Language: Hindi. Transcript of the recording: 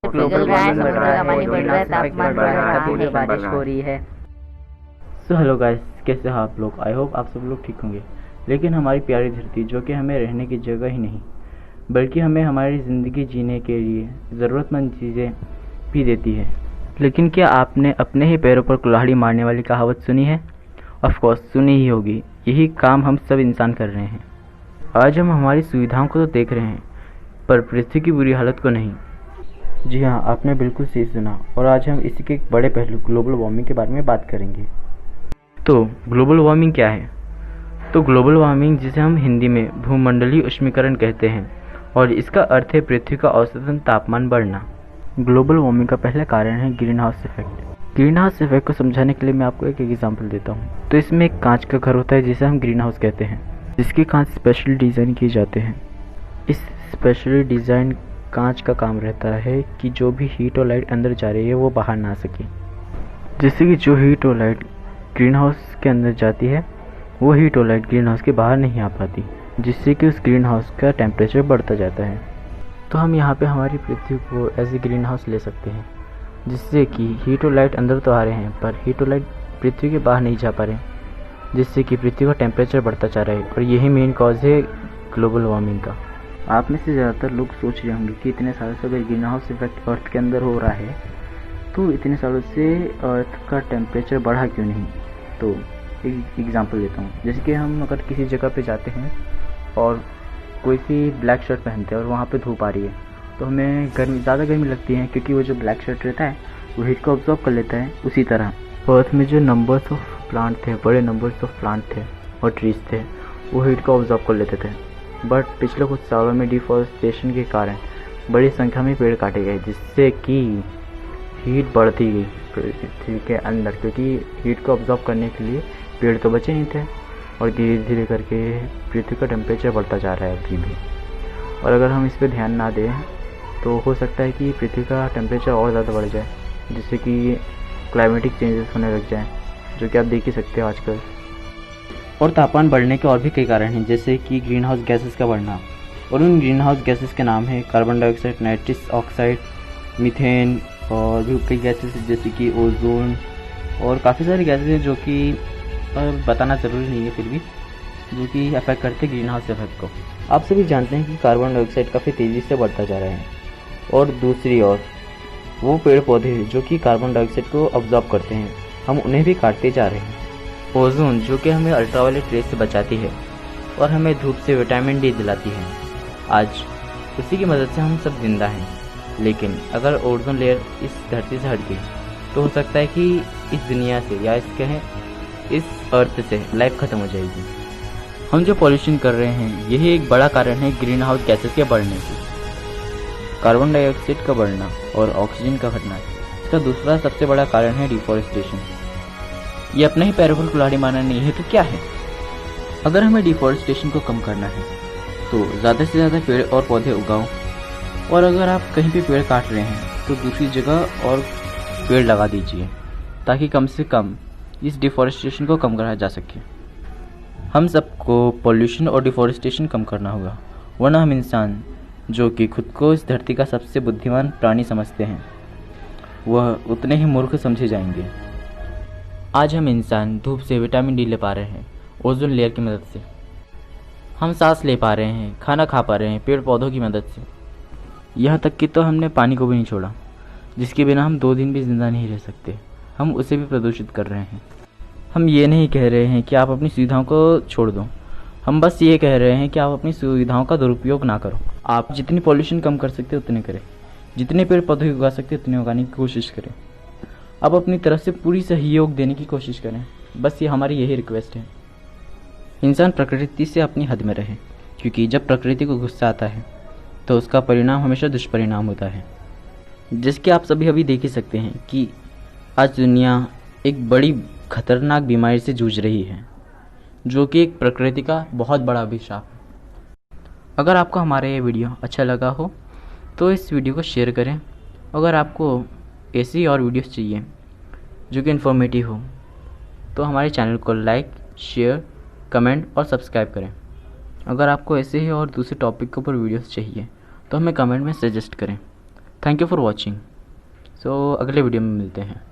पिघल रहा है, समुद्र का पानी बढ़ रहा है, तापमान बढ़ रहा है, बारिश हो रही है। सो हेलो गाइस, कैसे हैं आप लोग? आई होप आप सब लोग ठीक होंगे। लेकिन हमारी प्यारी धरती, जो कि हमें रहने की जगह ही नहीं बल्कि हमें हमारी ज़िंदगी जीने के लिए ज़रूरतमंद चीज़ें भी देती है। लेकिन क्या आपने अपने ही पैरों पर कुल्हाड़ी मारने वाली कहावत सुनी है? ऑफ कोर्स सुनी ही होगी। यही काम हम सब इंसान कर रहे हैं। आज हम हमारी सुविधाओं को तो देख रहे हैं, पर पृथ्वी की बुरी हालत को नहीं। जी हाँ, आपने बिल्कुल सही सुना। और आज हम इसी के एक बड़े पहलू ग्लोबल वार्मिंग के बारे में बात करेंगे। तो ग्लोबल वार्मिंग क्या है? तो ग्लोबल वार्मिंग, जिसे हम हिंदी में भूमंडलीय उष्मीकरण कहते हैं, और इसका अर्थ है पृथ्वी का औसतन तापमान बढ़ना। ग्लोबल वार्मिंग का पहला कारण है green house effect. Green house effect को समझाने के लिए मैं आपको एक एग्जांपल देता हूँ। तो इसमें एक कांच का घर होता है जिसे हम ग्रीन हाउस कहते हैं, जिसके कांच स्पेशली डिज़ाइन किए जाते हैं। इस स्पेशली डिज़ाइन कांच का काम रहता है कि जो भी हीट और लाइट अंदर जा रही है वो बाहर ना आ सके, जिससे कि जो हीट और लाइट ग्रीन हाउस के अंदर जाती है वो हीट और लाइट ग्रीन हाउस के बाहर नहीं आ पाती, जिससे कि उस ग्रीन हाउस का टेम्परेचर बढ़ता जाता है। तो हम यहाँ पे हमारी पृथ्वी को एज ए ग्रीन हाउस ले सकते हैं, जिससे कि हीट और लाइट अंदर तो आ रहे हैं पर हीट और लाइट पृथ्वी के बाहर नहीं जा पा रहे, जिससे कि पृथ्वी का टेम्परेचर बढ़ता जा रहा है। और यही मेन कॉज है ग्लोबल वार्मिंग का। आप में से ज़्यादातर लोग सोच रहे होंगे कि इतने सालों से अगर ग्रीन हाउस इफेक्ट अर्थ के अंदर हो रहा है तो इतने सालों से अर्थ का टेम्परेचर बढ़ा क्यों नहीं। तो एक एग्जांपल देता हूँ। जैसे कि हम अगर किसी जगह पे जाते हैं और कोई सी ब्लैक शर्ट पहनते हैं और वहाँ पे धूप आ रही है, तो हमें ज़्यादा गर्मी लगती है, क्योंकि वो जो ब्लैक शर्ट रहता है वो हीट को ऑब्जॉर्व कर लेता है। उसी तरह अर्थ में जो नंबर्स ऑफ प्लांट थे, बड़े नंबर्स ऑफ प्लांट थे और ट्रीज थे, वो हीट को ऑब्जॉर्व कर लेते थे। बट पिछले कुछ सालों में डिफॉरेस्टेशन के कारण बड़ी संख्या में पेड़ काटे गए, जिससे कि हीट बढ़ती गई पृथ्वी के अंदर, क्योंकि हीट को ऑब्जॉर्व करने के लिए पेड़ तो बचे नहीं थे। और धीरे धीरे करके पृथ्वी का टेम्परेचर बढ़ता जा रहा है अभी भी। और अगर हम इस पर ध्यान ना दें तो हो सकता है कि पृथ्वी का टेम्परेचर और ज़्यादा बढ़ जाए, जिससे कि क्लाइमेटिक चेंजेस होने लग जाएं, जो कि आप देख ही सकते हो आजकल। और तापमान बढ़ने के और भी कई कारण हैं, जैसे कि ग्रीन हाउस गैसेस का बढ़ना। और उन ग्रीन हाउस गैसेस के नाम हैं carbon dioxide, nitrous oxide, methane, और भी कई गैसेस जैसे कि ओजोन, और काफ़ी सारी गैसेस हैं जो कि बताना ज़रूरी नहीं है, फिर भी जो कि अफेक्ट करते हैं ग्रीन हाउस इफेक्ट को। आप सभी जानते हैं कि कार्बन डाइऑक्साइड काफ़ी तेज़ी से बढ़ता जा रहा है, और दूसरी ओर वो पेड़ पौधे जो कि कार्बन डाइऑक्साइड को ऑब्जॉर्ब करते हैं, हम उन्हें भी काटते जा रहे हैं। ओजोन, जो कि हमें अल्ट्रावायलेट रेस से बचाती है और हमें धूप से विटामिन डी दिलाती है, आज उसी की मदद से हम सब जिंदा हैं। लेकिन अगर ओजोन लेयर इस धरती से हट गई तो हो सकता है कि इस दुनिया से, या इस अर्थ से लाइफ खत्म हो जाएगी। हम जो पॉल्यूशन कर रहे हैं, यही एक बड़ा कारण है ग्रीन हाउस गैसेस के बढ़ने की। कार्बन डाइऑक्साइड का बढ़ना और ऑक्सीजन का घटना, इसका दूसरा सबसे बड़ा कारण है डिफॉरेस्टेशन। ये अपने ही पैरों पर कुल्हाड़ी मारना नहीं है तो क्या है? अगर हमें डिफॉरेस्टेशन को कम करना है तो ज़्यादा से ज़्यादा पेड़ और पौधे उगाओ। और अगर आप कहीं भी पेड़ काट रहे हैं तो दूसरी जगह और पेड़ लगा दीजिए, ताकि कम से कम इस डिफॉरेस्टेशन को कम करा जा सके। हम सबको पॉल्यूशन और डिफॉरेस्टेशन कम करना होगा, वरना हम इंसान, जो कि खुद को इस धरती का सबसे बुद्धिमान प्राणी समझते हैं, वह उतने ही मूर्ख समझे जाएंगे। आज हम इंसान धूप से विटामिन डी ले पा रहे हैं ओजोन लेयर की मदद से। हम सांस ले पा रहे हैं, खाना खा पा रहे हैं पेड़ पौधों की मदद से। यहाँ तक कि तो हमने पानी को भी नहीं छोड़ा, जिसके बिना हम 2 दिन भी जिंदा नहीं रह सकते। हम उसे भी प्रदूषित कर रहे हैं। हम ये नहीं कह रहे हैं कि आप अपनी सुविधाओं को छोड़ दो, हम बस ये कह रहे हैं कि आप अपनी सुविधाओं का दुरुपयोग ना करो। आप जितनी पॉल्यूशन कम कर सकते हो उतने करें, जितने पेड़ पौधे उगा सकते हो उतने उगाने की कोशिश करें। आप अपनी तरफ से पूरी सहयोग देने की कोशिश करें, बस ये हमारी यही रिक्वेस्ट है। इंसान प्रकृति से अपनी हद में रहे, क्योंकि जब प्रकृति को गुस्सा आता है तो उसका परिणाम हमेशा दुष्परिणाम होता है। जिसके आप सभी अभी देख ही सकते हैं कि आज दुनिया एक बड़ी खतरनाक बीमारी से जूझ रही है, जो कि एक प्रकृति का बहुत बड़ा अभिशाप है। अगर आपको हमारा ये वीडियो अच्छा लगा हो तो इस वीडियो को शेयर करें। अगर आपको ऐसी और वीडियोस चाहिए जो कि इन्फॉर्मेटिव हो तो हमारे चैनल को लाइक, शेयर, कमेंट और सब्सक्राइब करें। अगर आपको ऐसे ही और दूसरे टॉपिक के ऊपर वीडियोस चाहिए तो हमें कमेंट में सजेस्ट करें। Thank you for watching. So अगले वीडियो में मिलते हैं।